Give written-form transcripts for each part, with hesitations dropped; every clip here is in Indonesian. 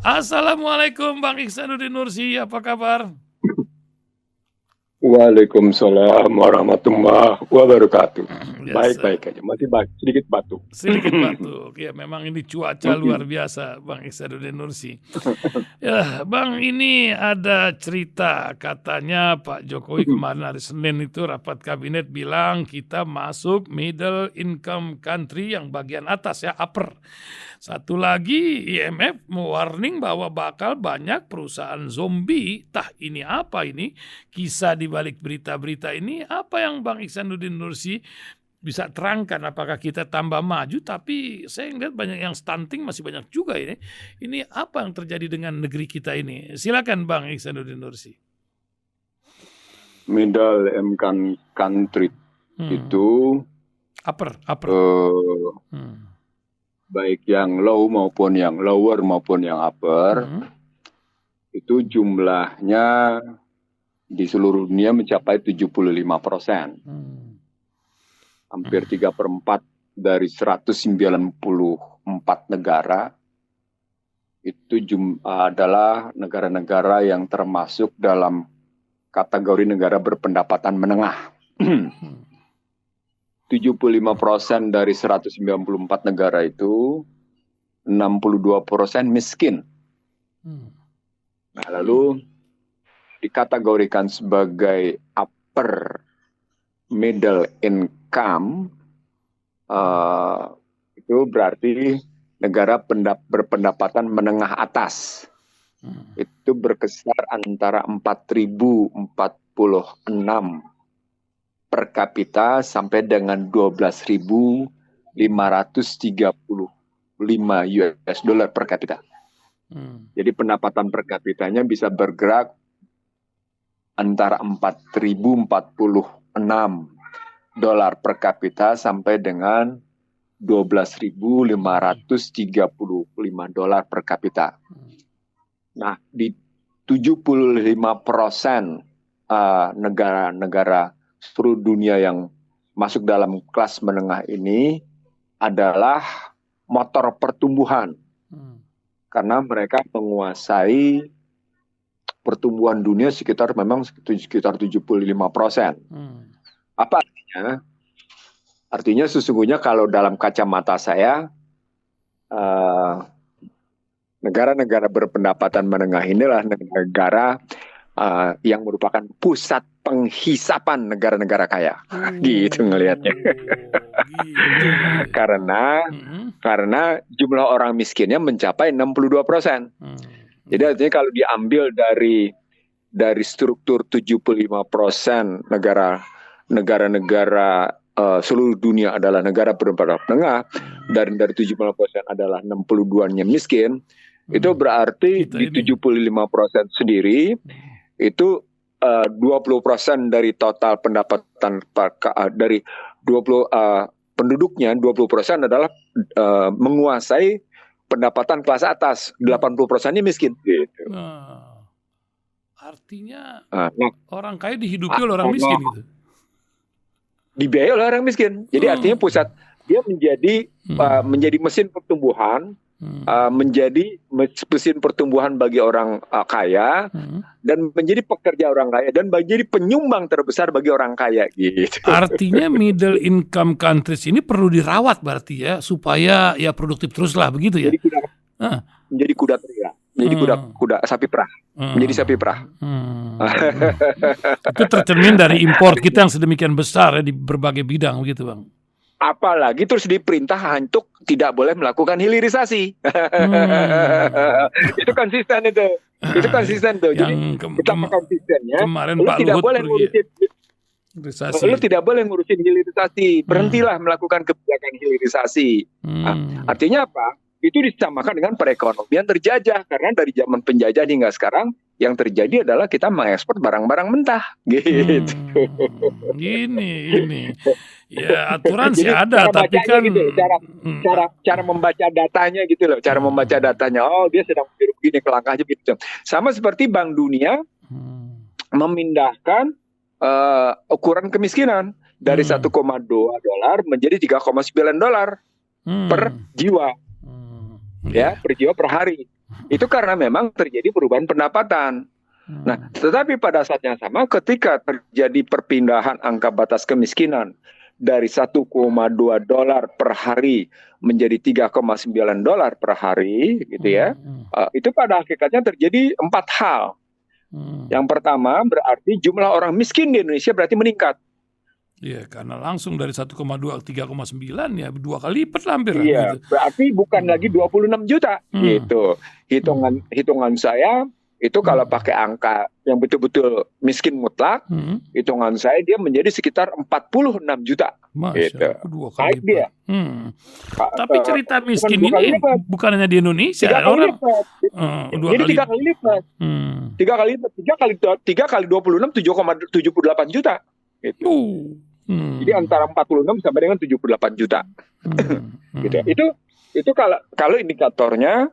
Assalamualaikum Bang Ihsanuddin Nursi, apa kabar? Waalaikumsalam warahmatullahi wabarakatuh. Biasa. Baik-baik aja, masih sedikit batuk. Sedikit batuk. Ya memang ini cuaca luar biasa Bang Ihsanuddin Nursi. Ya Bang, ini ada cerita katanya Pak Jokowi kemarin hari Senin itu rapat kabinet bilang kita masuk middle income country yang bagian atas ya, upper. Satu lagi IMF mewarning bahwa bakal banyak perusahaan zombie. Tah ini apa ini? Kisah di balik berita-berita ini apa yang Bang Ihsanuddin Nursi bisa terangkan? Apakah kita tambah maju tapi saya lihat banyak yang stunting, masih banyak juga ini. Ini apa yang terjadi dengan negeri kita ini? Silakan Bang Ihsanuddin Nursi. Middle income country itu upper. Baik yang low maupun yang lower maupun yang upper, itu jumlahnya di seluruh dunia mencapai 75%. Hampir 3/4 dari 194 negara itu adalah negara-negara yang termasuk dalam kategori negara berpendapatan menengah. 75% dari 194 negara itu 62% miskin. Nah, lalu dikategorikan sebagai upper middle income, itu berarti negara berpendapatan menengah atas. Itu berkisar antara 4.046 per kapita sampai dengan 12.535 US dollar per kapita. Jadi pendapatan per kapitanya bisa bergerak antara 4.046 dolar per kapita sampai dengan 12.535 dolar per kapita. Nah, di 75% negara-negara seluruh dunia yang masuk dalam kelas menengah ini adalah motor pertumbuhan. Karena mereka menguasai pertumbuhan dunia sekitar 75%. Apa artinya? Artinya sesungguhnya kalau dalam kacamata saya, negara-negara berpendapatan menengah inilah negara yang merupakan pusat penghisapan negara-negara kaya. Gitu ngelihatnya. Karena jumlah orang miskinnya mencapai 62%. Jadi artinya kalau diambil dari struktur 75% negara-negara seluruh dunia adalah negara berpendapatan menengah, dan dari 75% adalah 62-nya miskin, itu berarti di 75% sendiri itu 20% dari total pendapatan dari 20 penduduknya, 20% adalah menguasai pendapatan kelas atas, 80%-nya miskin. Gitu. Artinya orang kaya dihidupi oleh orang miskin gitu. Dibiayai oleh orang miskin. Jadi artinya pusat dia menjadi mesin pertumbuhan, menjadi mesin pertumbuhan bagi orang kaya, dan menjadi pekerja orang kaya, dan menjadi penyumbang terbesar bagi orang kaya. Gitu. Artinya middle income countries ini perlu dirawat berarti ya, supaya ya produktif terus lah begitu ya. Menjadi kuda teriak, menjadi kuda sapi perah, menjadi sapi perah. Itu tercermin dari impor kita yang sedemikian besar ya di berbagai bidang begitu Bang. Apalagi terus diperintah untuk tidak boleh melakukan hilirisasi. Itu konsisten itu. Itu konsisten tuh. Jadi betapa konsistennya. Kemarin lu Pak tidak Luhut boleh ngurusin lu tidak boleh ngurusin hilirisasi. Berhentilah melakukan kebijakan hilirisasi. Artinya apa? Itu disamakan dengan perekonomian terjajah, karena dari zaman penjajah hingga sekarang yang terjadi adalah kita mengekspor barang-barang mentah gitu. Ini ya aturan sih ada, tapi kan gitu, cara membaca datanya gitu loh, cara membaca datanya. Oh, dia sedang begini langkahnya gitu. Sama seperti Bank Dunia memindahkan ukuran kemiskinan dari 1,2 dolar menjadi 3,9 dolar per jiwa. Ya, per jiwa per hari. Itu karena memang terjadi perubahan pendapatan. Nah, tetapi pada saat yang sama ketika terjadi perpindahan angka batas kemiskinan dari 1,2 dolar per hari menjadi 3,9 dolar per hari, gitu ya, itu pada hakikatnya terjadi 4 hal. Yang pertama berarti jumlah orang miskin di Indonesia berarti meningkat. Iya, karena langsung dari 1,2 ke 3,9 ya 2 kali lipat hampir. Iya, gitu. berarti bukan lagi 26 juta gitu. Hitungan saya itu kalau pakai angka yang betul-betul miskin mutlak, hitungan saya dia menjadi sekitar 46 juta. Masya, gitu. 2 kali lipat. Dia. Tapi cerita miskin ini bukan hanya di Indonesia. 3 kali lipat. Jadi 3 kali lipat. 3 kali lipat. 3 kali 26 7,78 juta. Gitu. Jadi antara 46 sampai dengan 78 juta. Gitu. Itu kalau indikatornya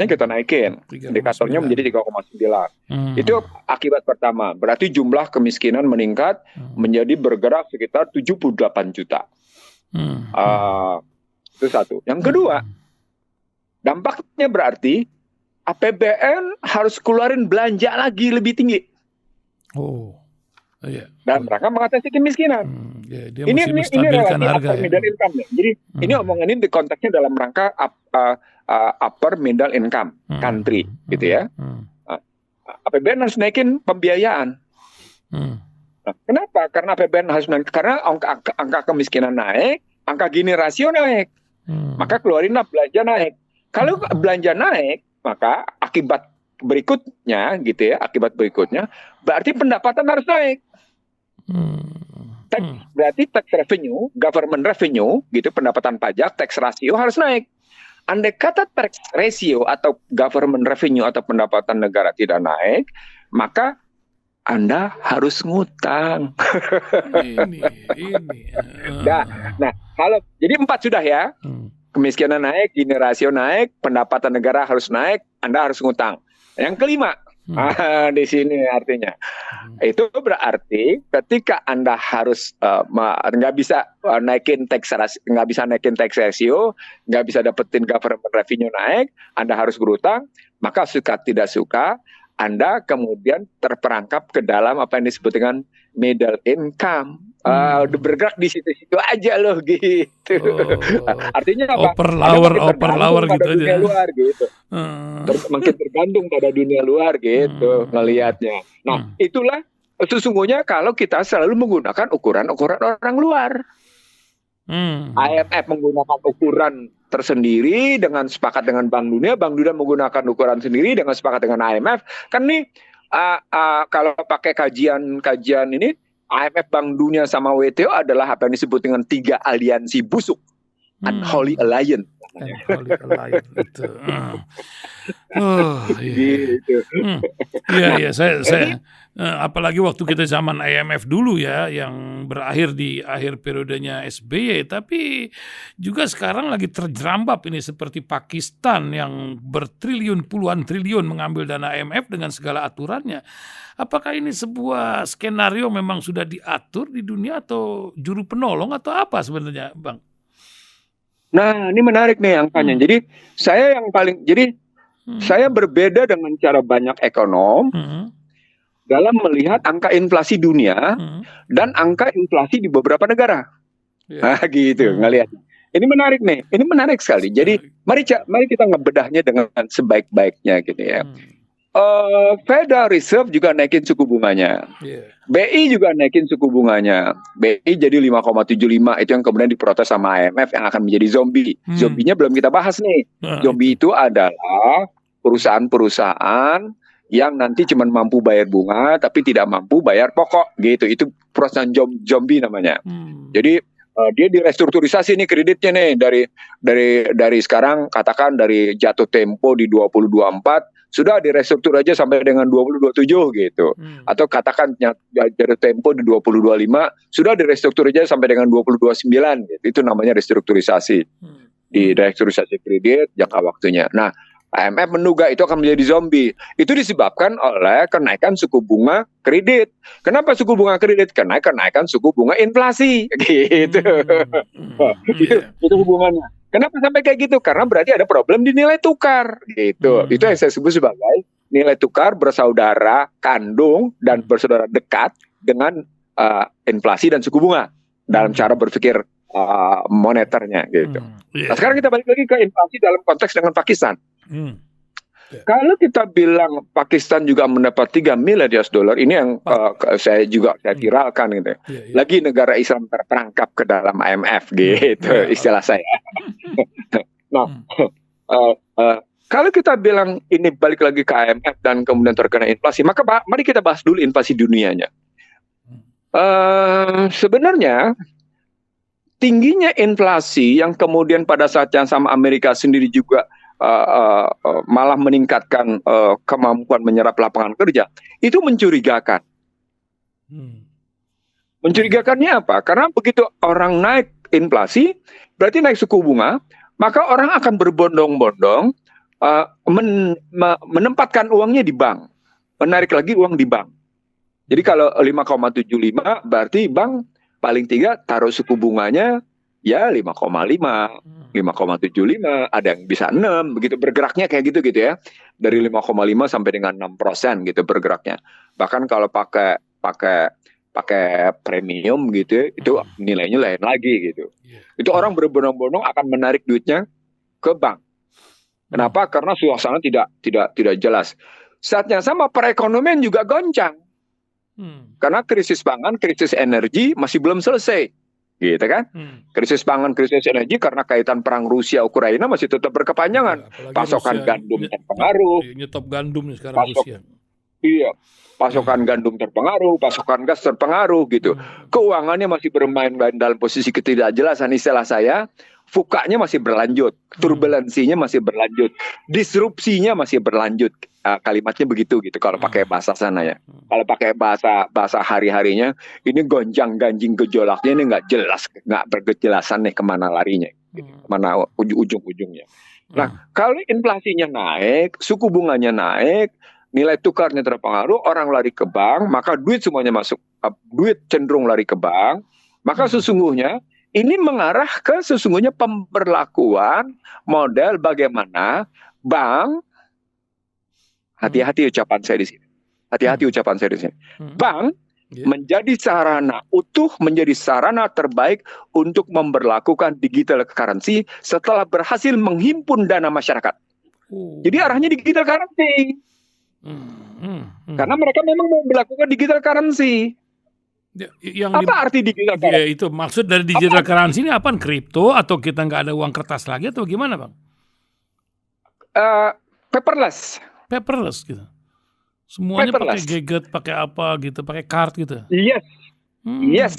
kita naikin. 3,9. Indikatornya menjadi 3,9. Itu akibat pertama. Berarti jumlah kemiskinan meningkat menjadi bergerak sekitar 78 juta. Itu satu. Yang kedua, dampaknya berarti APBN harus keluarin belanja lagi lebih tinggi. Iya. Dan mereka mengatasi kemiskinan. Dia ini menstabilkan harga. Middle income ya. Jadi ini omongan ini di konteksnya dalam rangka upper middle income country, gitu ya. APBN harus naikin pembiayaan. Nah, kenapa? Karena APBN harus naik. Karena angka kemiskinan naik, angka Gini rasio naik. Maka keluarinlah belanja naik. Kalau belanja naik, maka akibat berikutnya, gitu ya, berarti pendapatan harus naik. Berarti tax revenue, government revenue, gitu, pendapatan pajak, tax ratio harus naik. Andai kata tax ratio atau government revenue atau pendapatan negara tidak naik, maka Anda harus ngutang. Nah, kalau jadi 4 sudah ya, kemiskinan naik, Gini rasio naik, pendapatan negara harus naik, Anda harus ngutang. Yang kelima, di sini artinya itu berarti ketika Anda harus nggak bisa naikin tax ratio, nggak bisa dapetin government revenue naik, Anda harus berutang, maka suka tidak suka Anda kemudian terperangkap ke dalam apa yang disebut dengan middle income. Bergerak di situ-situ aja loh gitu. Artinya apa? Oper lower gitu aja. Luar, gitu. Makin tergantung pada dunia luar gitu ngelihatnya. Nah, itulah sesungguhnya kalau kita selalu menggunakan ukuran-ukuran orang luar. IMF menggunakan ukuran tersendiri dengan sepakat dengan Bank Dunia menggunakan ukuran sendiri dengan sepakat dengan IMF. Kan nih kalau pakai kajian ini IMF, Bank Dunia sama WTO adalah apa yang disebut dengan 3 aliansi busuk, Unholy Alliance. Unholy Alliance itu. Iya, saya apalagi waktu kita zaman IMF dulu ya, yang berakhir di akhir periodenya SBY, tapi juga sekarang lagi terjerambab ini seperti Pakistan yang puluhan triliun mengambil dana IMF dengan segala aturannya. Apakah ini sebuah skenario memang sudah diatur di dunia atau juru penolong atau apa sebenarnya, Bang? Nah, ini menarik nih angkanya. Jadi saya berbeda dengan cara banyak ekonom dalam melihat angka inflasi dunia dan angka inflasi di beberapa negara. Nah, gitu ngelihat. Ini menarik nih. Ini menarik sekali. Jadi mari kita ngebedahnya dengan sebaik-baiknya gitu ya. Federal Reserve juga naikin suku bunganya. BI juga naikin suku bunganya. BI jadi 5,75, itu yang kemudian diprotes sama IMF yang akan menjadi zombie. Zombinya belum kita bahas nih. Zombie itu adalah perusahaan-perusahaan yang nanti cuma mampu bayar bunga tapi tidak mampu bayar pokok gitu. Itu perusahaan zombie namanya. Jadi dia direstrukturisasi nih kreditnya nih dari sekarang, katakan dari jatuh tempo di 2024 sudah direstruktur aja sampai dengan 2027 gitu. Atau katakan jatuh tempo di 2025 sudah direstruktur aja sampai dengan 2029 gitu. Itu namanya restrukturisasi. Di restrukturisasi kredit jangka waktunya. Nah, IMF menduga itu akan menjadi zombie. Itu disebabkan oleh kenaikan suku bunga kredit. Kenapa suku bunga kredit? Karena kenaikan suku bunga inflasi gitu. Itu hubungannya. Kenapa sampai kayak gitu? Karena berarti ada problem di nilai tukar gitu. Itu yang saya sebut sebagai nilai tukar bersaudara kandung dan bersaudara dekat dengan inflasi dan suku bunga dalam cara berpikir moneternya gitu. Nah, sekarang kita balik lagi ke inflasi dalam konteks dengan Pakistan. Kalau kita bilang Pakistan juga mendapat 3 miliar US dollar, ini yang saya viralkan gitu. Lagi negara Islam terperangkap ke dalam IMF gitu istilah saya. Nah, kalau kita bilang ini balik lagi ke IMF dan kemudian terkena inflasi, maka mari kita bahas dulu inflasi dunianya. Sebenarnya tingginya inflasi yang kemudian pada saat yang sama Amerika sendiri juga malah meningkatkan kemampuan menyerap lapangan kerja, itu mencurigakan. Mencurigakannya apa? Karena begitu orang naik inflasi, berarti naik suku bunga, maka orang akan berbondong-bondong menempatkan uangnya di bank, menarik lagi uang di bank. Jadi kalau 5,75 berarti bank paling tiga taruh suku bunganya ya 5,5, 5,75, ada yang bisa 6, begitu bergeraknya kayak gitu ya. Dari 5,5 sampai dengan 6% gitu bergeraknya. Bahkan kalau pakai premium gitu, itu nilainya lain lagi gitu. Itu orang berbondong-bondong akan menarik duitnya ke bank. Kenapa? Karena suasana tidak jelas. Saat yang sama perekonomian juga goncang. Karena krisis pangan, krisis energi masih belum selesai. Gitu kan? Krisis pangan, krisis energi karena kaitan perang Rusia Ukraina masih tetap berkepanjangan. Pasokan gandum terpengaruh. Nyetop gandum sekarang Rusia. Iya. Pasokan gandum terpengaruh, pasokan gas terpengaruh gitu. Keuangannya masih bermain dalam posisi ketidakjelasan, istilah saya. Fukanya masih berlanjut, turbulensinya masih berlanjut, disrupsinya masih berlanjut. Kalimatnya begitu gitu kalau pakai bahasa sana ya. Kalau pakai bahasa hari-harinya, ini gonjang-ganjing gejolaknya ini nggak berkejelasan nih kemana larinya, gitu. Kemana ujung-ujungnya. Nah, kalau inflasinya naik, suku bunganya naik, nilai tukarnya terpengaruh, orang lari ke bank, maka duit semuanya masuk, duit cenderung lari ke bank, maka sesungguhnya ini mengarah ke sesungguhnya pemberlakuan model bagaimana bank, hati-hati ucapan saya di sini. Hati-hati ucapan saya di sini. Bank menjadi sarana utuh, menjadi sarana terbaik untuk memberlakukan digital currency setelah berhasil menghimpun dana masyarakat. Jadi arahnya digital currency. Karena mereka memang mau melakukan digital currency. Apa arti digital currency? Ya, itu maksud dari digital currency ini apa? Kripto atau kita nggak ada uang kertas lagi atau gimana, Bang? Paperless. Paperless gitu. Semuanya pakai gadget, pakai apa gitu, pakai card gitu. Yes. Yes.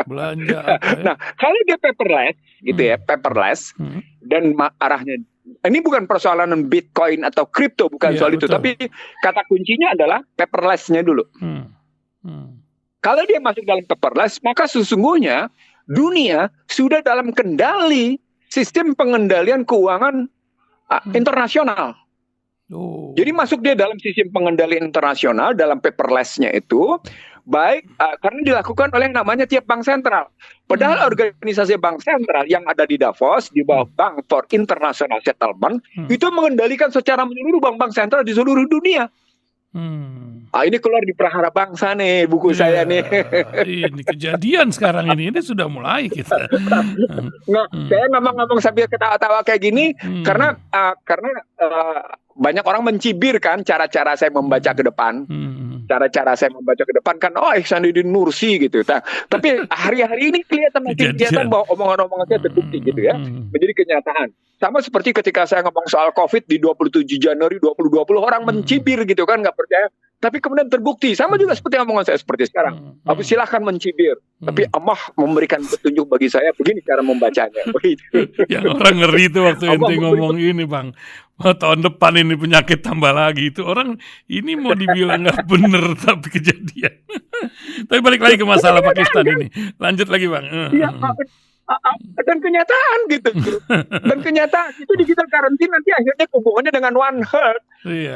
Belanja. Nah, kalau dia paperless gitu ya, paperless dan arahnya ini bukan persoalan Bitcoin atau kripto, bukan soal itu, tapi kata kuncinya adalah paperless-nya dulu. Kalau dia masuk dalam paperless, maka sesungguhnya dunia sudah dalam kendali sistem pengendalian keuangan internasional. Jadi masuk dia dalam sistem pengendalian internasional dalam paperless-nya itu baik karena dilakukan oleh yang namanya tiap bank sentral. Padahal organisasi bank sentral yang ada di Davos di bawah Bank for International Settlement itu mengendalikan secara menyeluruh bank-bank sentral di seluruh dunia. Ini keluar di Prahara Bangsa nih buku saya nih. Ini kejadian sekarang ini sudah mulai kita. Saya ngomong sambil ketawa-tawa kayak gini karena banyak orang mencibir kan cara-cara saya membaca ke depan. Cara-cara saya membaca ke depan kan, Ihsanuddin Nursi gitu. Tapi hari-hari ini kelihatan bahwa omongan-omongan saya terbukti gitu ya. Menjadi kenyataan. Sama seperti ketika saya ngomong soal COVID di 27 Januari 2020, orang mencibir gitu kan, nggak percaya. Tapi kemudian terbukti. Sama juga seperti omongan saya seperti sekarang. Tapi silahkan mencibir. Tapi Allah memberikan petunjuk bagi saya, begini cara membacanya. Begitu. Ya orang ngeri itu waktu ente ngomong ini, Bang. Tahun depan ini penyakit tambah lagi. Itu orang ini mau dibilang nggak bener tapi kejadian. Tapi balik lagi ke masalah Pakistan ini. Lanjut lagi, Bang. Iya, dan kenyataan gitu. Dan kenyataan itu digital currency nanti akhirnya hubungannya dengan One Health.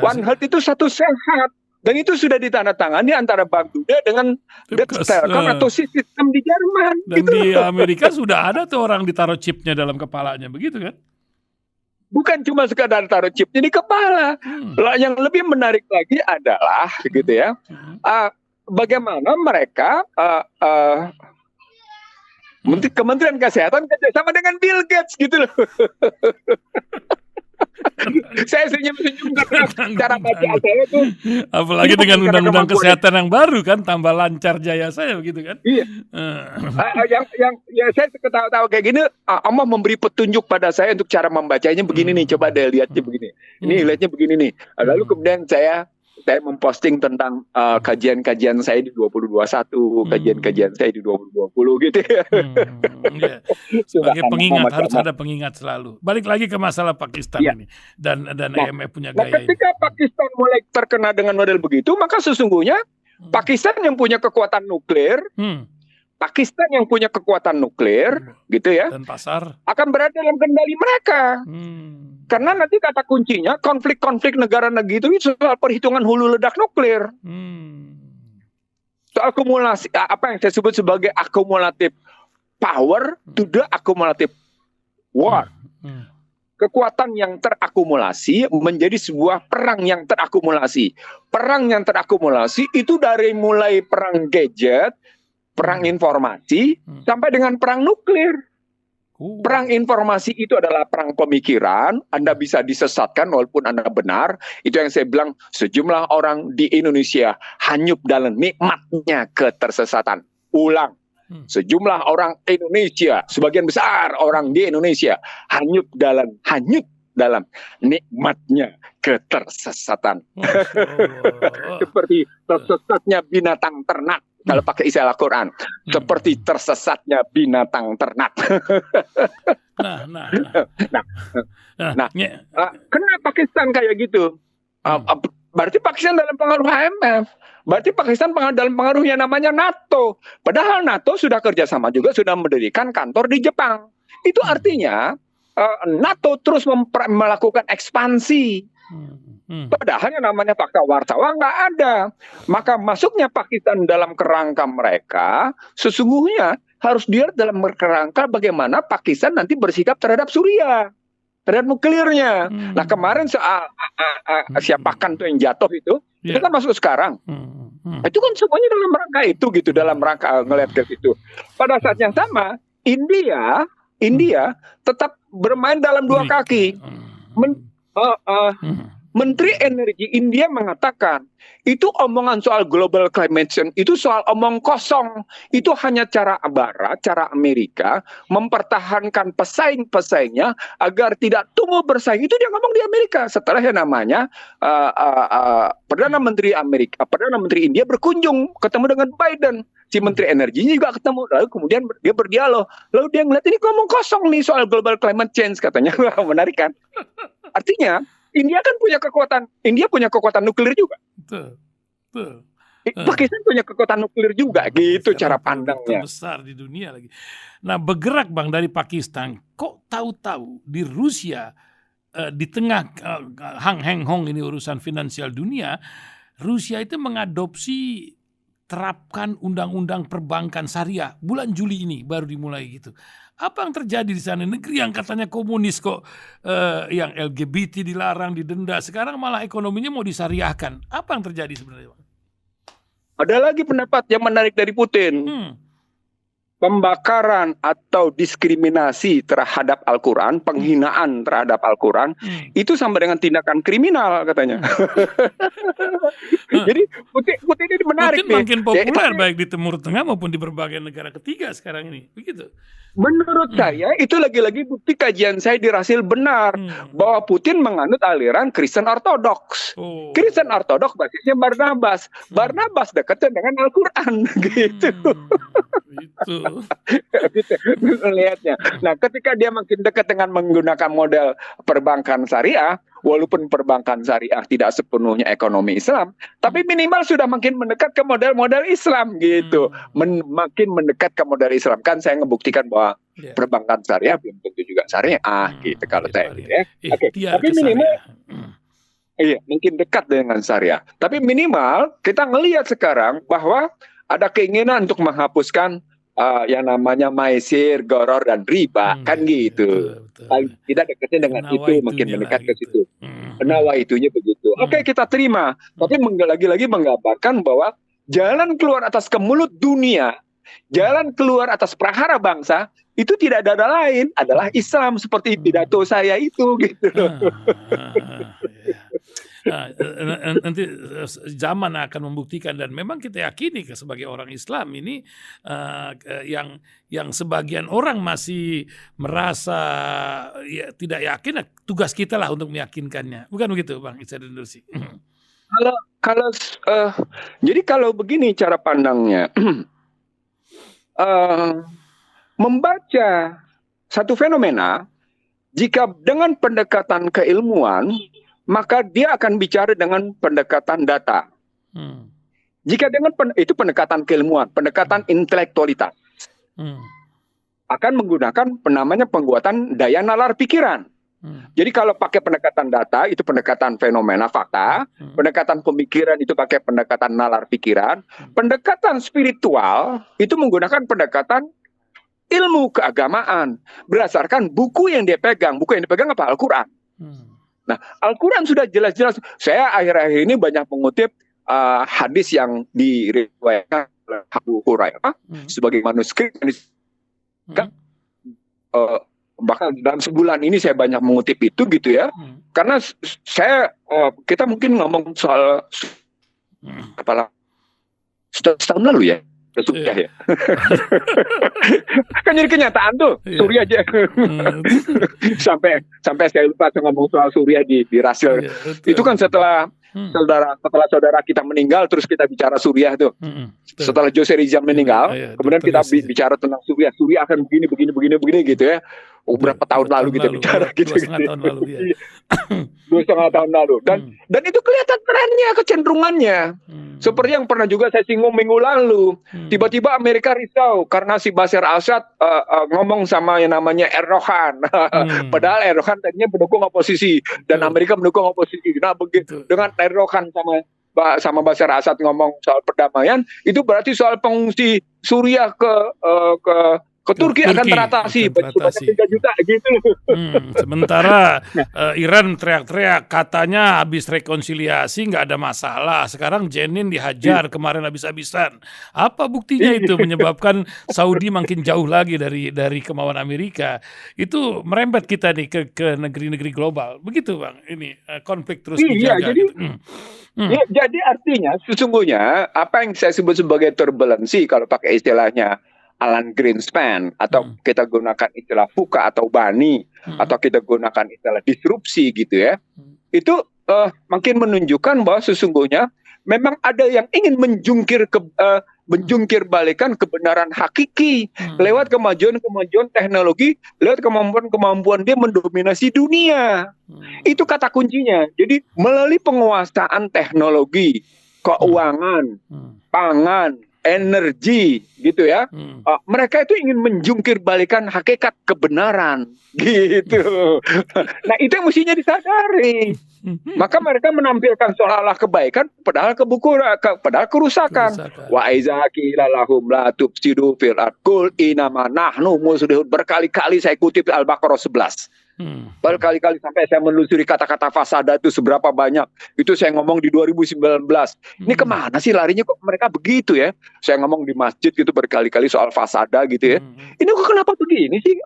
One Health itu satu sehat. Dan itu sudah ditandatangani antara Bank Dunia dengan Deutsche Telekom atau sistem di Jerman. Dan gitu di loh. Amerika sudah ada tuh orang ditaruh chipnya dalam kepalanya, begitu kan? Bukan cuma sekadar taruh chipnya di kepala. Lah, yang lebih menarik lagi adalah gitu ya, bagaimana mereka Kementerian Kesehatan kerjasama dengan Bill Gates gitu loh. Saya senyum-senyum karena cara baca saya itu. Apalagi dengan undang-undang kesehatan yang baru kan, tambah lancar jaya saya begitu kan? Iya. Yang saya ketawa-tawa kayak gini, Allah memberi petunjuk pada saya untuk cara membacanya begini nih, coba deh lihatnya begini. Ini lihatnya begini nih. Lalu kemudian saya memposting tentang kajian-kajian saya di 2021, kajian-kajian saya di 2020 gitu ya. Sebagai pengingat, harus ada pengingat selalu. Balik lagi ke masalah Pakistan ini dan IMF punya gaya ini. Ketika Pakistan mulai terkena dengan model begitu, maka sesungguhnya Pakistan yang punya kekuatan nuklir, gitu ya, dan pasar akan berada dalam kendali mereka. Karena nanti kata kuncinya konflik-konflik negara gitu itu soal perhitungan hulu ledak nuklir. Soal akumulasi, apa yang saya sebut sebagai akumulatif power to the akumulatif war. Kekuatan yang terakumulasi menjadi sebuah perang yang terakumulasi. Perang yang terakumulasi itu dari mulai perang gadget, perang informasi, sampai dengan perang nuklir. Perang informasi itu adalah perang pemikiran. Anda bisa disesatkan walaupun Anda benar. Itu yang saya bilang, sejumlah orang di Indonesia hanyut dalam nikmatnya ketersesatan. Ulang. Sejumlah orang Indonesia, sebagian besar orang di Indonesia hanyut dalam nikmatnya ketersesatan. Seperti tersesatnya binatang ternak. Kalau pakai istilah Al-Quran, seperti tersesatnya binatang ternak. Kenapa Pakistan kayak gitu? Berarti Pakistan dalam pengaruh IMF. Berarti Pakistan dalam pengaruh yang namanya NATO. Padahal NATO sudah kerjasama juga, sudah mendirikan kantor di Jepang. Itu artinya NATO terus melakukan ekspansi. Padahal yang namanya fakta Warsawa nggak ada. Maka masuknya Pakistan dalam kerangka mereka sesungguhnya harus dilihat dalam kerangka bagaimana Pakistan nanti bersikap terhadap Suriah, terhadap nuklirnya. Nah kemarin soal siapakan tuh yang jatuh itu kan masuk sekarang. Itu kan semuanya dalam rangka itu gitu, dalam rangka ngeliat ke situ. Pada saat yang sama India tetap bermain dalam dua kaki. Menteri Energi India mengatakan itu omongan soal global climate change itu soal omong kosong. Itu hanya cara Barat, cara Amerika mempertahankan pesaing-pesaingnya agar tidak tumbuh bersaing. Itu dia ngomong di Amerika. Setelah yang namanya Perdana Menteri India berkunjung ketemu dengan Biden. Si Menteri Energinya juga ketemu. Lalu kemudian dia berdialog. Lalu dia ngeliat ini ngomong kosong nih soal global climate change katanya. Menarik kan? Artinya India kan punya kekuatan nuklir juga. Betul. Pakistan punya kekuatan nuklir juga, gitu cara pandangnya. Besar di dunia lagi. Nah, bergerak Bang dari Pakistan, kok tahu-tahu di Rusia di tengah Hang Heng Hong ini urusan finansial dunia, Rusia itu mengadopsi terapkan undang-undang perbankan syariah bulan Juli ini baru dimulai gitu. Apa yang terjadi di sana? Negeri yang katanya komunis kok, yang LGBT dilarang, didenda. Sekarang malah ekonominya mau disyariahkan. Apa yang terjadi sebenarnya, Bang? Ada lagi pendapat yang menarik dari Putin. Pembakaran atau diskriminasi terhadap Al-Quran, penghinaan terhadap Al-Quran, itu sama dengan tindakan kriminal katanya. Jadi Putin ini menarik. Putin makin populer baik di Timur Tengah maupun di berbagai negara ketiga sekarang ini. Begitu. Menurut saya itu lagi-lagi bukti kajian saya dirhasil benar bahwa Putin menganut aliran Kristen Ortodoks. Kristen Ortodoks basisnya Barnabas. Barnabas dekatnya dengan Al-Quran gitu. Itu. Lihatnya. Nah, ketika dia makin dekat dengan menggunakan model perbankan syariah, walaupun perbankan syariah tidak sepenuhnya ekonomi Islam, tapi minimal sudah makin mendekat ke model-model Islam gitu. Makin mendekat ke model Islam. Kan saya ngebuktikan bahwa perbankan syariah belum tentu juga syariah gitu kalau saya. Oke. Tapi minimal Iya, mungkin dekat dengan syariah. Tapi minimal kita ngelihat sekarang bahwa ada keinginan untuk menghapuskan yang namanya maisir, goror, dan riba. Kan gitu. Betul. Kita dekatnya dengan itu, makin mendekat ke situ. Nawaitunya begitu. Oke, kita terima. Tapi lagi-lagi menggambarkan bahwa jalan keluar atas kemulut dunia, jalan keluar atas prahara bangsa, itu tidak ada lain adalah Islam, seperti pidato saya itu gitu. Nanti zaman akan membuktikan, dan memang kita yakini sebagai orang Islam ini yang sebagian orang masih merasa tidak yakin, tugas kita lah untuk meyakinkannya, bukan begitu Bang Ihsanuddin Nursi? Jadi kalau begini cara pandangnya, membaca satu fenomena, jika dengan pendekatan keilmuan, maka dia akan bicara dengan pendekatan data. Jika dengan itu pendekatan keilmuan, pendekatan intelektualitas, akan menggunakan namanya pengguatan daya nalar pikiran. Jadi kalau pakai pendekatan data, itu pendekatan fenomena fakta, pendekatan pemikiran itu pakai pendekatan nalar pikiran, pendekatan spiritual itu menggunakan pendekatan ilmu keagamaan berdasarkan buku yang dia pegang. Buku yang dipegang apa? Al-Quran. Nah, Al-Quran sudah jelas-jelas. Saya akhir-akhir ini banyak mengutip hadis yang diriwayatkan oleh Abu Hurairah sebagai manuskrip. Bahkan dalam sebulan ini saya banyak mengutip itu gitu ya. Karena kita mungkin ngomong soal setahun lalu ya. Suriah ya. Kan jadi kenyataan tuh, Suriah aja. sampai saya lupa ngomong soal Suriah di Rasil. Itu kan setelah saudara kita meninggal, terus kita bicara Suriah tuh. Setelah Jose Rizal meninggal, kemudian kita bicara tentang Suriah. Suriah akan begini gitu ya. Berapa tahun lalu kita bicara gitu. 2,5 tahun lalu ya. 2,5 tahun lalu. Dan itu kelihatan trennya, kecenderungannya. Seperti yang pernah juga saya singgung minggu lalu. Tiba-tiba Amerika risau karena si Bashar al-Assad ngomong sama yang namanya Erdogan. Padahal Erdogan tadinya mendukung oposisi dan Amerika mendukung oposisi. Nah, begitu dengan Erdogan sama Bashar al-Assad ngomong soal perdamaian, itu berarti soal pengungsi Suriah ke Turki akan teratasi sebanyak 3 juta gitu. Sementara Iran teriak-teriak katanya habis rekonsiliasi nggak ada masalah. Sekarang Jenin dihajar kemarin habis-habisan. Apa buktinya itu menyebabkan Saudi makin jauh lagi dari kemauan Amerika. Itu merembet kita nih ke negeri-negeri global. Begitu Bang, ini konflik terus dijaga. Jadi artinya sesungguhnya apa yang saya sebut sebagai turbulensi kalau pakai istilahnya Alan Greenspan, atau kita gunakan istilah VUCA atau BANI, atau kita gunakan istilah disrupsi gitu ya, itu makin menunjukkan bahwa sesungguhnya memang ada yang ingin menjungkir balikan kebenaran hakiki lewat kemajuan teknologi, lewat kemampuan dia mendominasi dunia. Itu kata kuncinya. Jadi melalui penguasaan teknologi, keuangan, pangan, energi gitu ya, mereka itu ingin menjungkir balikan hakikat kebenaran gitu. Nah itu yang mestinya disadari. Maka mereka menampilkan seolah-olah kebaikan padahal padahal kerusakan. Wa iza qila lahum la tufsidu fil ardh qul innama nahnu muslihun. Berkali-kali saya kutip Al-Baqarah 11. Berkali-kali sampai saya menelusuri kata-kata fasada itu seberapa banyak. Itu saya ngomong di 2019. Ini kemana sih larinya kok mereka begitu ya? Saya ngomong di masjid gitu berkali-kali soal fasada gitu ya. Ini kok kenapa begini sih?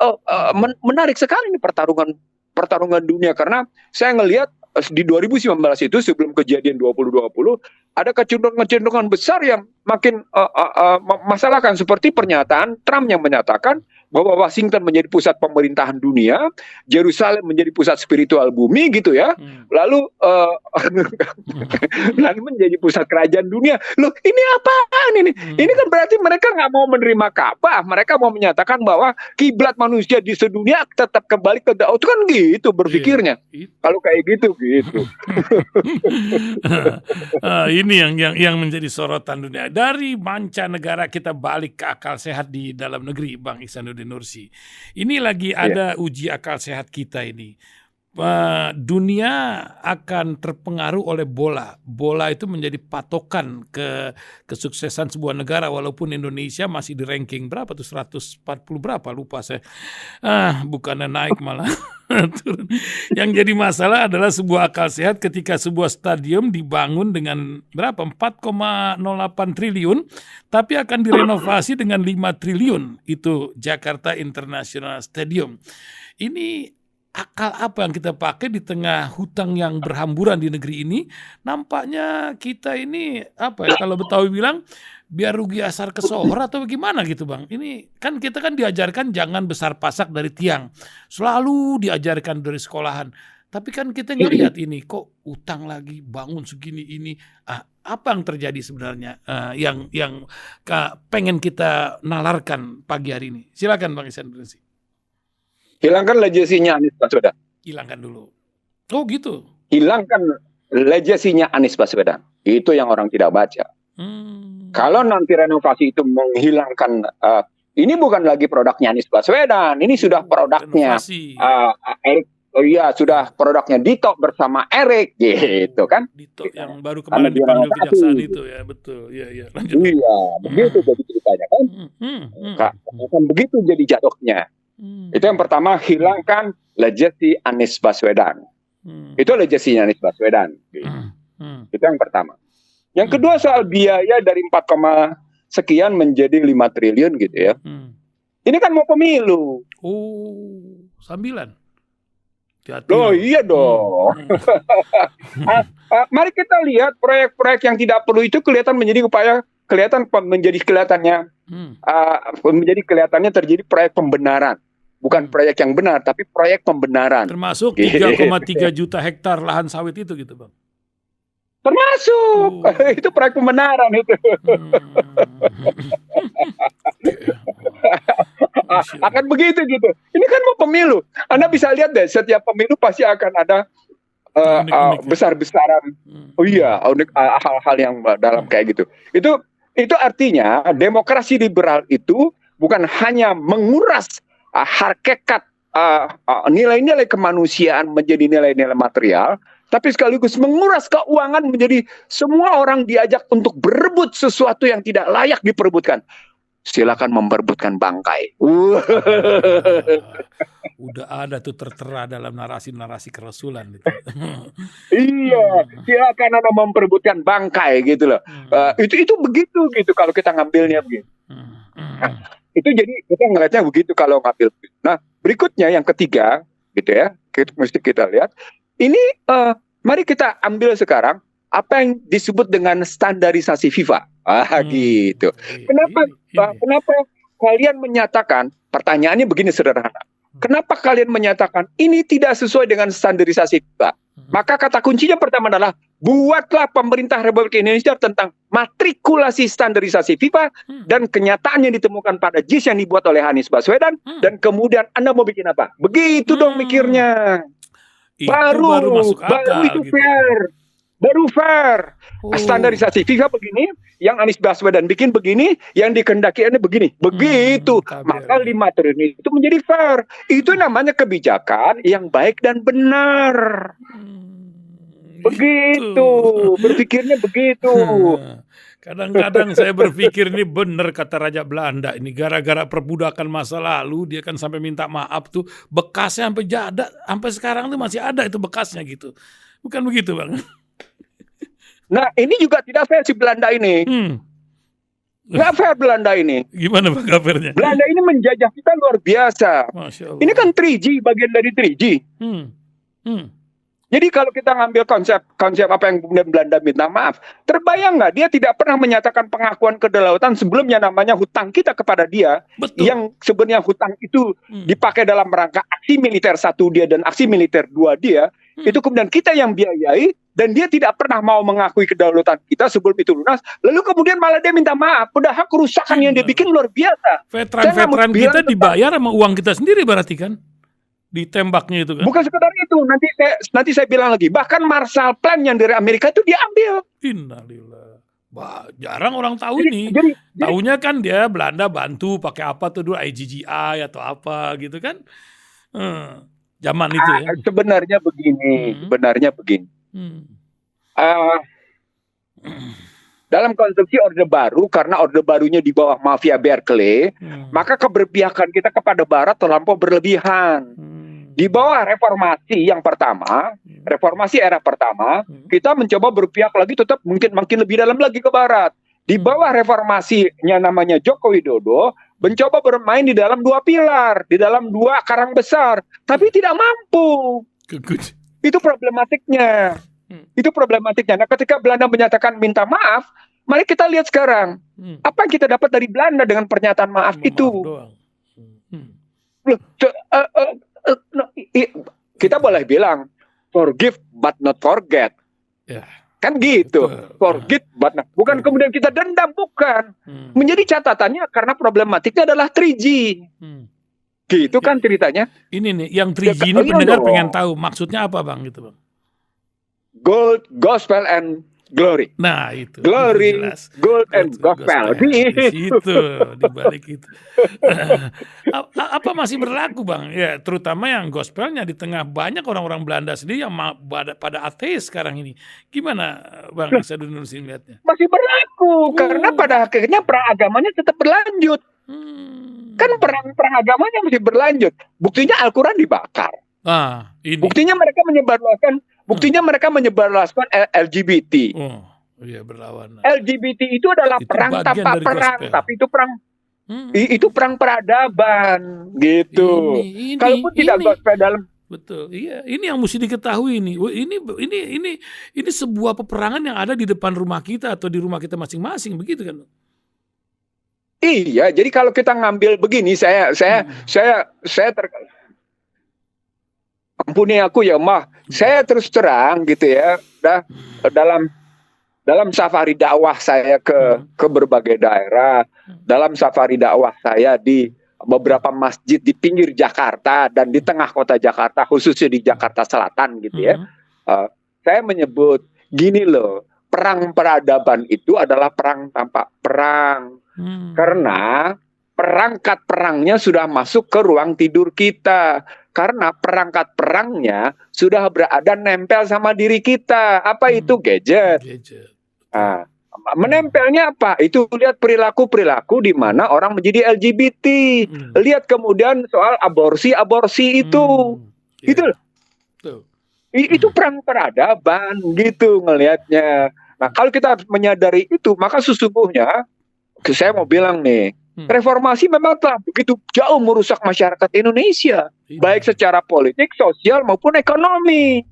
Menarik sekali ini pertarungan dunia, karena saya ngelihat di 2019 itu sebelum kejadian 2020 ada kecenderungan besar yang makin masalahkan, seperti pernyataan Trump yang menyatakan bahwa Washington menjadi pusat pemerintahan dunia, Yerusalem menjadi pusat spiritual bumi gitu ya, lalu menjadi pusat kerajaan dunia. Loh ini apaan ini? Ini kan berarti mereka nggak mau menerima Ka'bah, mereka mau menyatakan bahwa kiblat manusia di sedunia tetap kembali ke Daud. Itu kan gitu berpikirnya. Kalau kayak gitu. Ini yang menjadi sorotan dunia. Dari mancanegara kita balik ke akal sehat di dalam negeri, Bang Ihsanuddin Nursi. Ini lagi ada uji akal sehat kita ini. dunia akan terpengaruh oleh bola. Bola itu menjadi patokan kesuksesan sebuah negara, walaupun Indonesia masih di ranking berapa tuh, 140 berapa, lupa saya. Bukannya naik malah turun. Yang jadi masalah adalah sebuah akal sehat ketika sebuah stadium dibangun dengan berapa, 4,08 triliun, tapi akan direnovasi dengan 5 triliun. Itu Jakarta International Stadium. Ini akal apa yang kita pakai di tengah hutang yang berhamburan di negeri ini? Nampaknya kita ini apa ya, kalau Betawi bilang biar rugi asar kesohor atau bagaimana gitu Bang. Ini kan kita kan diajarkan jangan besar pasak dari tiang. Selalu diajarkan dari sekolahan. Tapi kan kita ngelihat ini kok utang lagi, bangun segini ini. Apa yang terjadi sebenarnya yang pengen kita nalarkan pagi hari ini? Silakan Bang Ihsan Prinsi. Hilangkan legasinya Anies Baswedan. Hilangkan dulu. Oh gitu. Hilangkan legasinya Anies Baswedan. Itu yang orang tidak baca. Kalau nanti renovasi itu menghilangkan, ini bukan lagi produknya Anies Baswedan, ini sudah produknya Erick. Oh iya, sudah produknya Dito bersama Erick, gitu kan? Dito yang baru kemarin dipanggil kejaksaan itu ya, betul. Iya, lanjut. Iya, begitu jadi ceritanya kan? Kan begitu jadi jatuhnya. Itu yang pertama, hilangkan legasi Anies Baswedan. Itu legasinya Anies Baswedan. Itu yang pertama. Yang kedua soal biaya dari 4, sekian menjadi 5 triliun gitu ya. Ini kan mau pemilu. Sambilan. Oh iya dong. Mari kita lihat proyek-proyek yang tidak perlu itu kelihatan menjadi kelihatannya terjadi proyek pembenaran. Bukan proyek yang benar, tapi proyek pembenaran. Termasuk 3,3 juta hektar lahan sawit itu gitu Bang? Termasuk. Itu proyek pembenaran itu. Akan begitu gitu. Ini kan mau pemilu. Anda bisa lihat deh, setiap pemilu pasti akan ada besar-besaran. Oh iya, hal-hal yang dalam kayak gitu. Itu artinya demokrasi liberal itu bukan hanya menguras hakikat nilai-nilai kemanusiaan menjadi nilai-nilai material, tapi sekaligus menguras keuangan menjadi semua orang diajak untuk berebut sesuatu yang tidak layak diperebutkan. Silakan memperebutkan bangkai. Udah ada tuh tertera dalam narasi-narasi kerasulan gitu. Iya, silakan Anda memperebutkan bangkai gitu loh. Itu begitu gitu kalau kita ngambilnya begitu. Itu jadi kita ngelihatnya begitu kalau ngambil. Nah, berikutnya yang ketiga gitu ya, mesti kita lihat. Ini mari kita ambil sekarang apa yang disebut dengan standarisasi FIFA. Gitu. Kenapa kalian menyatakan, pertanyaannya begini sederhana. Kenapa kalian menyatakan ini tidak sesuai dengan standarisasi FIFA? Maka kata kuncinya pertama adalah buatlah pemerintah Republik Indonesia tentang matrikulasi standarisasi FIFA dan kenyataan yang ditemukan pada JIS yang dibuat oleh Anies Baswedan dan kemudian Anda mau bikin apa? Begitu dong mikirnya. Baru masuk akal, itu gitu. Baru fair. Standarisasi FIFA begini, yang Anies Baswedan bikin begini, yang dikehendakiannya begini. Begitu. Maka 5 triliun itu menjadi fair. Itu namanya kebijakan yang baik dan benar. Begitu. Berpikirnya begitu. Kadang-kadang saya berpikir ini benar kata Raja Belanda. Ini gara-gara perbudakan masa lalu, dia kan sampai minta maaf tuh. Bekasnya sampai sekarang tuh masih ada itu bekasnya gitu. Bukan begitu Bang? Nah ini juga tidak fair si Belanda ini. Nggak fair Belanda ini. Gimana Bang kabarnya? Belanda ini menjajah kita luar biasa. Masya Allah. Ini kan 3G, bagian dari 3G. Jadi kalau kita ngambil konsep apa yang kemudian Belanda minta maaf, terbayang nggak dia tidak pernah menyatakan pengakuan kedaulatan sebelumnya namanya hutang kita kepada dia. Betul. Yang sebenarnya hutang itu dipakai dalam rangka aksi militer 1 dia dan aksi militer 2 dia. Itu kemudian kita yang biayai dan dia tidak pernah mau mengakui kedaulatan kita sebelum itu lunas. Lalu kemudian malah dia minta maaf. Padahal kerusakan yang dia bikin luar biasa. Veteran-veteran kita dibayar sama uang kita sendiri berarti kan? Ditembaknya itu kan? Bukan sekedar itu. Nanti saya bilang lagi. Bahkan Marshall Plan yang dari Amerika itu diambil. Innalillah. Jarang orang tahu ini. Taunya kan dia Belanda bantu pakai apa tuh dulu IGGI atau apa gitu kan? zaman itu ya. Sebenarnya begini, Hmm. Ah, dalam konstruksi Orde Baru, karena Orde Barunya di bawah mafia Berkeley, maka keberpihakan kita kepada Barat terlampau berlebihan. Di bawah reformasi yang pertama, reformasi era pertama, kita mencoba berpihak lagi tetap mungkin makin lebih dalam lagi ke Barat. Di bawah reformasinya namanya Joko Widodo, mencoba bermain di dalam dua pilar, di dalam dua karang besar, tapi tidak mampu. Itu problematiknya. Itu problematiknya. Nah, ketika Belanda menyatakan minta maaf, mari kita lihat sekarang. Apa yang kita dapat dari Belanda dengan pernyataan maaf itu? Kita boleh bilang, forgive but not forget. Ya. Kan gitu. Forgive but not. Bukan kemudian kita dendam, bukan. Menjadi catatannya karena problematiknya adalah 3G. Gitu kan ceritanya. Ini nih, yang 3G ini pendengar pengen tahu maksudnya apa Bang gitu Bang? Gold, gospel, and glory. Nah itu. Glory, itu jelas. gold, and gospel. Di situ, di balik itu. Apa masih berlaku Bang? Ya, terutama yang gospelnya di tengah banyak orang-orang Belanda sendiri yang pada ateis sekarang ini. Gimana Bang Ihsanuddin Nursi melihatnya? Masih berlaku, karena pada akhirnya perang agamanya tetap berlanjut. Kan perang agamanya masih berlanjut. Buktinya Al-Quran dibakar. Ini. Buktinya mereka menyebarluaskan LGBT. Oh, iya berlawan. LGBT itu adalah Itu perang bagian tanpa dari perang, gospel. tapi itu perang itu perang peradaban gitu. Kalaupun tidak gospel dalam betul, iya. Ini yang mesti diketahui ini. Ini sebuah peperangan yang ada di depan rumah kita atau di rumah kita masing-masing, begitu kan? Iya, jadi kalau kita ngambil begini, ampuni aku ya Mah, saya terus terang gitu ya, dalam safari dakwah saya ke berbagai daerah, dalam safari dakwah saya di beberapa masjid di pinggir Jakarta dan di tengah kota Jakarta, khususnya di Jakarta Selatan gitu ya, saya menyebut gini loh, perang peradaban itu adalah perang tanpa perang, karena perangkat perangnya sudah masuk ke ruang tidur kita. Karena perangkat perangnya sudah berada nempel sama diri kita. Apa itu? Gadget. Nah, menempelnya apa? Itu lihat perilaku-perilaku di mana orang menjadi LGBT. Lihat kemudian soal aborsi itu. Gitu loh. Itu perang peradaban gitu ngelihatnya. Nah, kalau kita menyadari itu, maka sesungguhnya saya mau bilang nih, reformasi memang telah begitu jauh merusak masyarakat Indonesia, baik secara politik, sosial maupun ekonomi.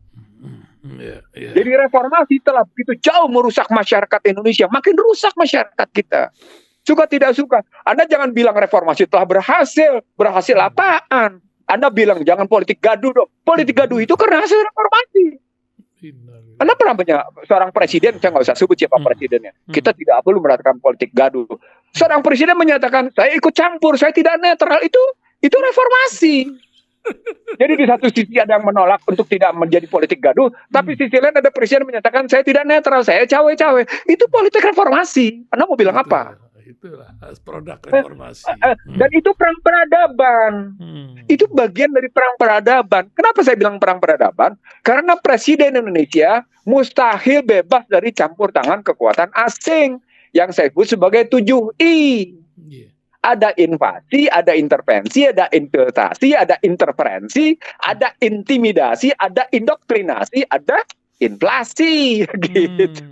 Jadi reformasi telah begitu jauh merusak masyarakat Indonesia, makin rusak masyarakat kita. Suka tidak suka, Anda jangan bilang reformasi telah berhasil. Berhasil apaan? Anda bilang jangan politik gaduh dong. Politik gaduh itu karena hasil reformasi. Anda pernah punya seorang presiden, saya nggak usah sebut siapa presidennya. Kita tidak perlu mengatakan politik gaduh. Seorang presiden menyatakan saya ikut campur, saya tidak netral. Itu reformasi. Jadi di satu sisi ada yang menolak untuk tidak menjadi politik gaduh, tapi sisi lain ada presiden menyatakan saya tidak netral, saya cawe-cawe. Itu politik reformasi. Anda mau bilang apa? Itulah produk reformasi. Dan itu perang peradaban. Itu bagian dari perang peradaban. Kenapa saya bilang perang peradaban? Karena Presiden Indonesia mustahil bebas dari campur tangan kekuatan asing yang saya sebut sebagai 7I. Ada invasi, ada intervensi, ada infiltrasi, ada interferensi, ada intimidasi, ada indoktrinasi, ada inflasi gitu.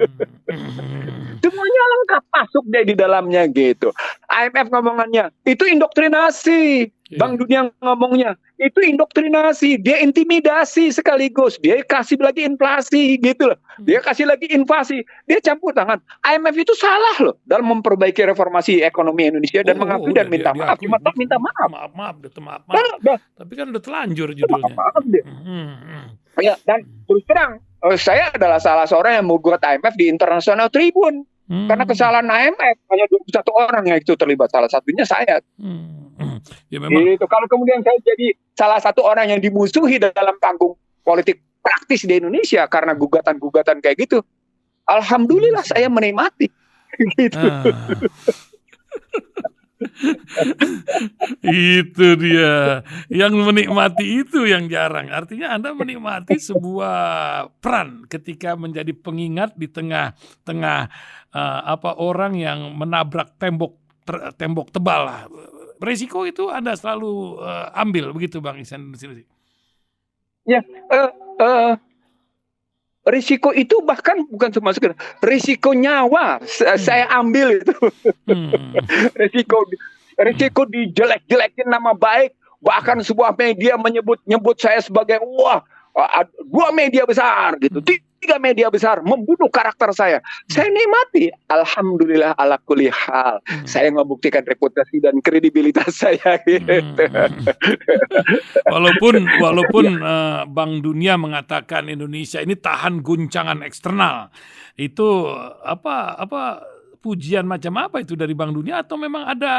Semuanya lengkap masuk deh di dalamnya gitu. IMF ngomongannya itu indoktrinasi. Bank Dunia ngomongnya itu indoktrinasi. Dia intimidasi sekaligus. Dia kasih lagi inflasi gitu loh. Dia kasih lagi invasi. Dia campur tangan. IMF itu salah loh dalam memperbaiki reformasi ekonomi Indonesia dan mengakui dan minta maaf. Cuma minta maaf. Maaf. Tapi kan udah telanjur judulnya. Maaf deh. Ya, dan terus terang, saya adalah salah seorang yang menggugat IMF di International Tribune. Karena kesalahan IMF hanya 21 orang yang itu terlibat, salah satunya saya. Ya, memang. Gitu. Kalau kemudian saya jadi salah satu orang yang dimusuhi dalam panggung politik praktis di Indonesia karena gugatan-gugatan kayak gitu, alhamdulillah saya menikmati. Gitu. Itu dia. Yang menikmati itu yang jarang. Artinya Anda menikmati sebuah peran ketika menjadi pengingat di tengah-tengah orang yang menabrak tembok tebal lah. Resiko itu Anda selalu ambil begitu Bang Ihsan. Ya, risiko itu bahkan bukan cuma sekedar risiko nyawa saya ambil itu. risiko dijelek-jelekin nama baik, bahkan sebuah media nyebut saya sebagai dua media besar gitu, 3 media besar membunuh karakter saya. Saya nikmati, alhamdulillah ala kulli hal. Saya membuktikan reputasi dan kredibilitas saya gitu. Walaupun Bank Dunia mengatakan Indonesia ini tahan guncangan eksternal, itu apa pujian macam apa itu dari Bank Dunia, atau memang ada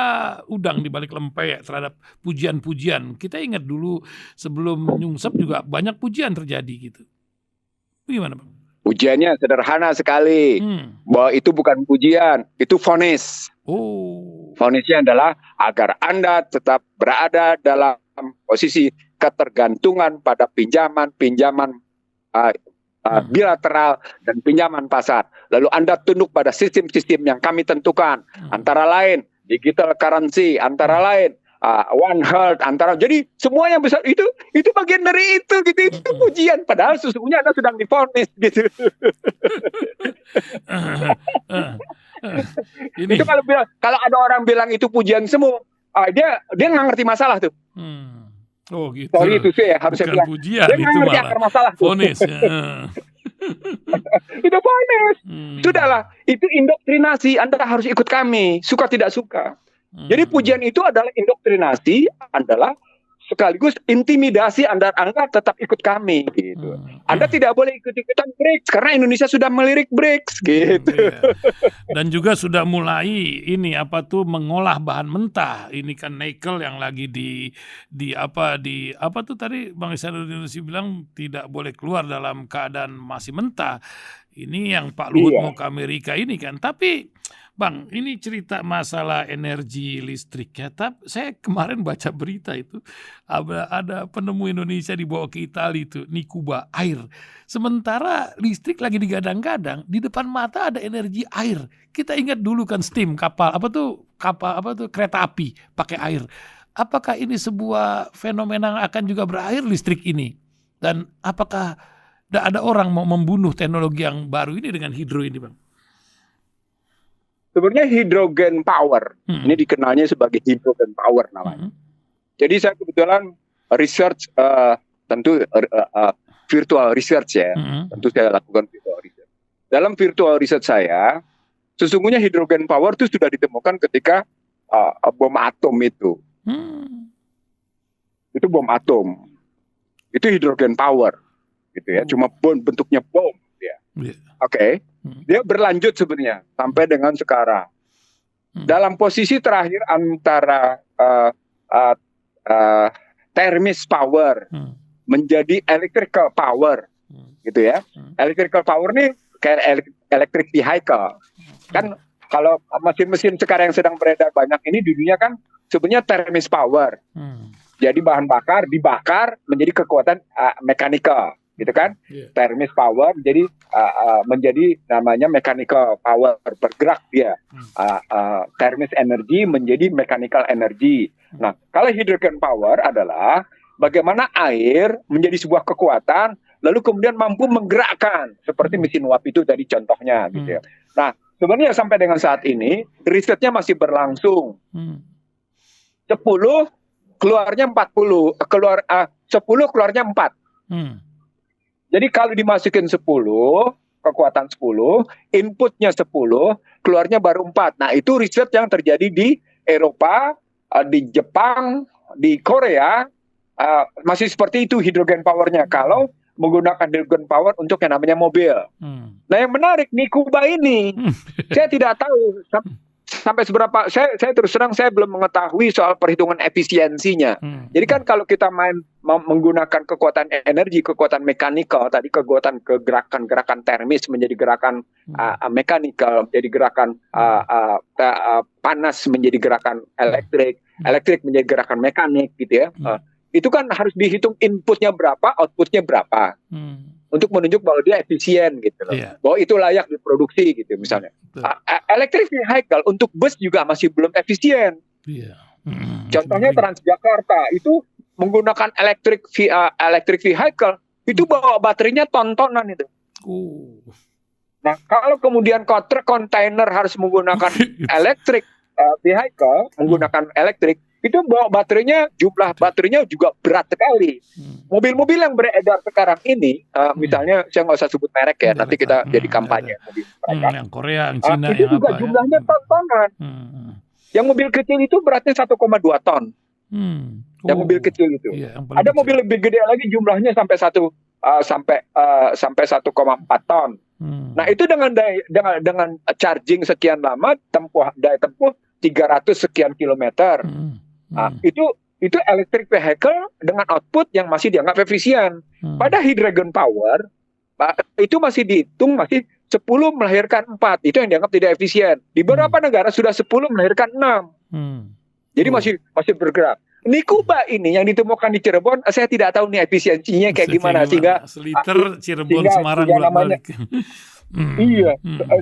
udang di balik lempeng terhadap pujian-pujian? Kita ingat dulu sebelum nyungsep juga banyak pujian terjadi gitu. Gimana Bang? Pujiannya sederhana sekali, bahwa itu bukan pujian, itu vonis. Vonisnya adalah agar Anda tetap berada dalam posisi ketergantungan pada pinjaman bilateral dan pinjaman pasar. Lalu Anda tunduk pada sistem-sistem yang kami tentukan, antara lain digital currency, antara lain One Health, jadi semua yang besar itu bagian dari itu gitu, itu pujian, padahal sesungguhnya Anda sedang divonis gitu. Itu kalau ada orang bilang itu pujian semua, dia nggak ngerti masalah tuh. Oh gitu. Sorry itu sih ya, harus saya bilang. Pujian, dia nggak ngerti akar masalah. Vonis. Itu vonis. Sudahlah, itu indoktrinasi. Anda harus ikut kami, suka tidak suka. Jadi pujian itu adalah indoktrinasi, adalah sekaligus intimidasi Anda tetap ikut kami gitu. Anda tidak boleh ikut-ikutan BRICS karena Indonesia sudah melirik BRICS gitu. Dan juga sudah mulai mengolah bahan mentah. Ini kan nikel yang lagi tadi Bang Ihsan Nursi bilang tidak boleh keluar dalam keadaan masih mentah. Ini yang Pak Luhut mau ke Amerika ini kan. Tapi Bang, ini cerita masalah energi listrik ya. Tapi saya kemarin baca berita itu ada penemu Indonesia dibawa ke Italia itu, Nikuba, air. Sementara listrik lagi digadang-gadang, di depan mata ada energi air. Kita ingat dulu kan steam kapal kereta api pakai air. Apakah ini sebuah fenomena yang akan juga berakhir listrik ini? Dan apakah ada orang mau membunuh teknologi yang baru ini dengan hidro ini, Bang? Sebenarnya hydrogen power, ini dikenalnya sebagai hydrogen power namanya. Jadi saya kebetulan research, tentu virtual research ya, tentu saya lakukan virtual research. Dalam virtual research saya, sesungguhnya hydrogen power itu sudah ditemukan ketika bom atom itu. Itu bom atom, itu hydrogen power, gitu ya. Cuma bentuknya bom, ya. Oke. Dia berlanjut sebenarnya sampai dengan sekarang. Dalam posisi terakhir antara thermis power menjadi electrical power, gitu ya. Electrical power ini kayak electric vehicle. Kan kalau mesin-mesin sekarang yang sedang beredar banyak ini di dunia kan sebenarnya thermis power. Jadi bahan bakar dibakar menjadi kekuatan mechanical. Gitu kan, thermis power jadi menjadi namanya mechanical power, bergerak dia. Thermis energy menjadi mechanical energy. Nah, kalau hydrogen power adalah bagaimana air menjadi sebuah kekuatan, lalu kemudian mampu menggerakkan seperti mesin uap itu tadi contohnya, gitu ya. Nah, sebenarnya sampai dengan saat ini risetnya masih berlangsung. 10 keluarnya 40, 10 keluarnya 4. Jadi kalau dimasukin 10, kekuatan 10, inputnya 10, keluarnya baru 4. Nah itu riset yang terjadi di Eropa, di Jepang, di Korea, masih seperti itu hydrogen powernya. Kalau menggunakan hydrogen power untuk yang namanya mobil. Nah yang menarik, Nikuba ini, saya tidak tahu sampai seberapa, saya terus terang saya belum mengetahui soal perhitungan efisiensinya. Jadi kan kalau kita menggunakan kekuatan energi, kekuatan mekanikal, tadi kekuatan gerakan termis menjadi gerakan mekanikal, menjadi gerakan panas menjadi gerakan elektrik menjadi gerakan mekanik gitu ya. Itu kan harus dihitung inputnya berapa, outputnya berapa. Untuk menunjuk bahwa dia efisien gitu loh. Bahwa itu layak diproduksi gitu misalnya. Electric vehicle untuk bus juga masih belum efisien. Contohnya Transjakarta itu menggunakan electric vehicle itu bawa baterainya ton-tonan itu. Nah, kalau kemudian truk kontainer harus menggunakan electric vehicle, menggunakan elektrik, itu bawa baterainya, jumlah baterainya juga berat sekali. Mobil-mobil yang beredar sekarang ini, misalnya saya nggak usah sebut merek ya, nanti kita jadi kampanye. Mobil mereka. Yang Korea, yang Cina, itu yang juga apa jumlahnya ton-tonan. Yang mobil kecil itu beratnya 1,2 ton. Yang mobil kecil itu. Ada mobil lebih gede lagi jumlahnya sampai 1,4 ton. Nah itu dengan charging sekian lama, daya tempuh 300 sekian kilometer. Nah, itu electric vehicle dengan output yang masih dianggap efisien. Pada hydrogen power itu masih dihitung masih 10 melahirkan 4. Itu yang dianggap tidak efisien. Di beberapa negara sudah 10 melahirkan 6. Jadi masih bergerak. Nikuba ini yang ditemukan di Cirebon, saya tidak tahu nih efisiensinya kayak gimana sehingga seliter Cirebon Semarang bolak-balik.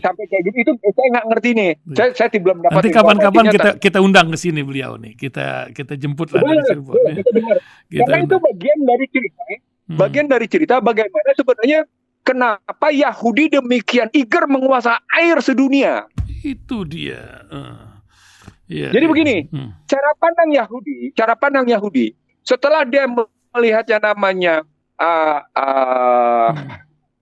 Sampai kayak gitu itu saya nggak ngerti nih. Saya belum dapat. Nanti kapan-kapan kita undang ke sini beliau nih. Kita jemput lah dari Cirebon. Karena itu bagian dari cerita. Bagian dari cerita bagaimana sebenarnya kenapa Yahudi demikian eager menguasai air sedunia. Itu dia. Jadi begini, cara pandang Yahudi setelah dia melihat yang namanya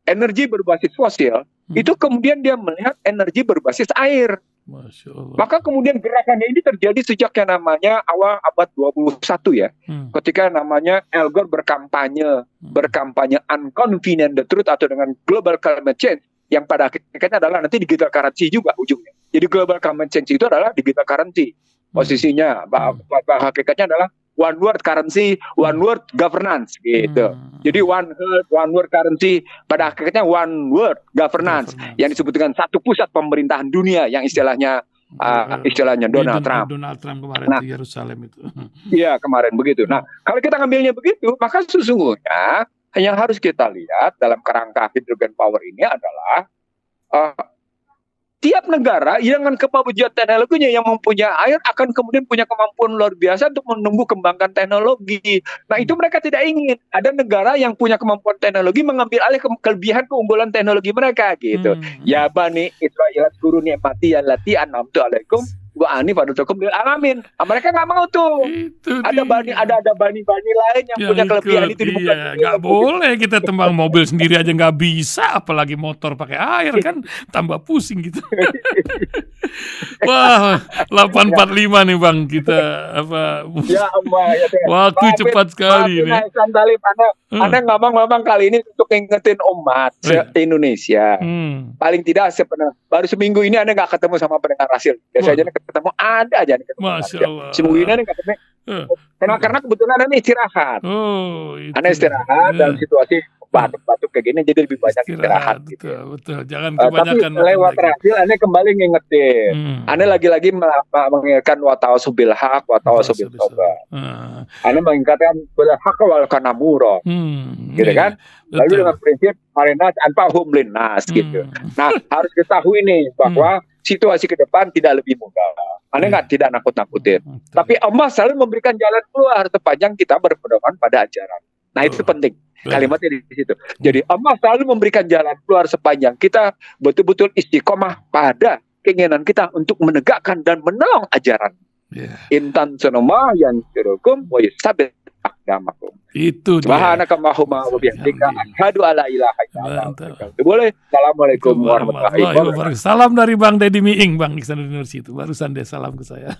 energi berbasis fosil, itu kemudian dia melihat energi berbasis air. Masya Allah. Maka kemudian gerakannya ini terjadi sejak yang namanya awal abad 21 ya. Ketika namanya Al Gore berkampanye unconvenient the truth atau dengan global climate change yang pada akhirnya adalah nanti digital currency juga ujungnya. Jadi global climate change itu adalah digital currency. Posisinya hakikatnya adalah one word currency, one word governance gitu. Jadi one word currency pada akhirnya one word governance yang disebut dengan satu pusat pemerintahan dunia yang istilahnya Donald Trump. Donald Trump kemarin di Yerusalem itu. Iya, kemarin begitu. Nah, kalau kita ngambilnya begitu, maka sesungguhnya yang harus kita lihat dalam kerangka hydrogen power ini adalah tiap negara dengan kemajuan teknologinya yang mempunyai air akan kemudian punya kemampuan luar biasa untuk menumbuh kembangkan teknologi. Nah itu mereka tidak ingin. Ada negara yang punya kemampuan teknologi mengambil alih kelebihan keunggulan teknologi mereka gitu. Ya Bani Israel guru nikmati allati an'amtu alaikum wa ani fadutukum bil alamin. Mereka nggak mau tuh. Ada bani lain yang punya kelebihan itu dibuka. Nggak boleh kita tembang mobil sendiri aja nggak bisa, apalagi motor pakai air kan tambah pusing gitu. Wah, 8.45 nih Bang kita apa? Ya Allah, ya, waktu cepat sekali nih. Anda ngomong kali ini untuk ngingetin umat Indonesia. Paling tidak baru seminggu ini Anda nggak ketemu sama pendengar Rasil. Biasanya ketemu ada aja nih ketemu. Masya Allah. Seminggu ini Anda nggak ketemu. Karena kebetulan Anda istirahat. Anda istirahat dalam situasi batuk-batuk kayak gini, jadi lebih banyak istirahat gitu. Betul. Jangan kebanyakan. Tapi lewat Rasil Anda kembali ngingetin. Anda lagi-lagi mengingatkan wa tawasaw bil haq wa tawasaw bis sabr. Anda mengingatkan bil haq wal kanamura. Gitu kan? Lalu dengan prinsip marinas anfa'hum linnas gitu. Nah, harus ketahui nih bahwa situasi ke depan tidak lebih mudah. Anda tidak nakut-nakutin. Tapi Allah selalu memberikan jalan keluar sepanjang kita berpedoman pada ajaran. Nah, itu penting. Kalimatnya di situ. Jadi Allah selalu memberikan jalan keluar sepanjang kita betul-betul istiqomah pada keinginan kita untuk menegakkan dan menolong ajaran. Intan sonoma yang dirukum wa yusabit akdamakum. Itu dia. Subhanakallahumma wa bihamdika asyhadu alla ilaha illa anta. Boleh. Assalamualaikum warahmatullahi wabarakatuh. Salam dari Bang Deddy Miing, Bang Iksan University itu. Barusan dia salam ke saya.